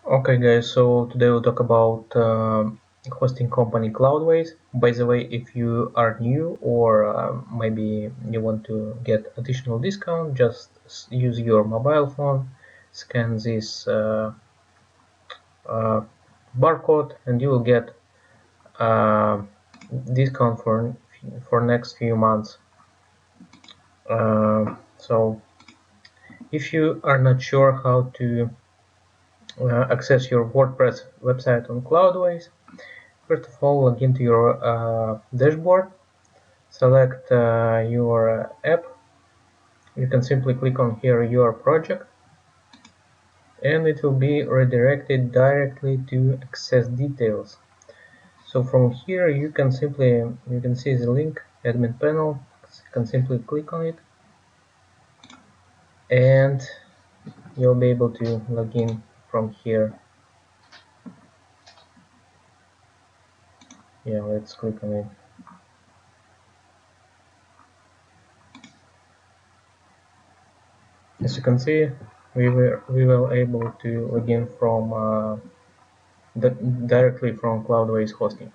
Okay guys, so today we'll talk about hosting company Cloudways. By the way, if you are new or maybe you want to get additional discount, just use your mobile phone, scan this uh, barcode and you will get uh, discount for next few months. So if you are not sure how to access your WordPress website on Cloudways, first of all, log into your dashboard, select your app. You can simply click on here your project and it will be redirected directly to access details. So from here you can see the link admin panel. You can simply click on it and you'll be able to log in from here. Yeah, let's click on it. As you can see, we were able to log in from directly from Cloudways hosting.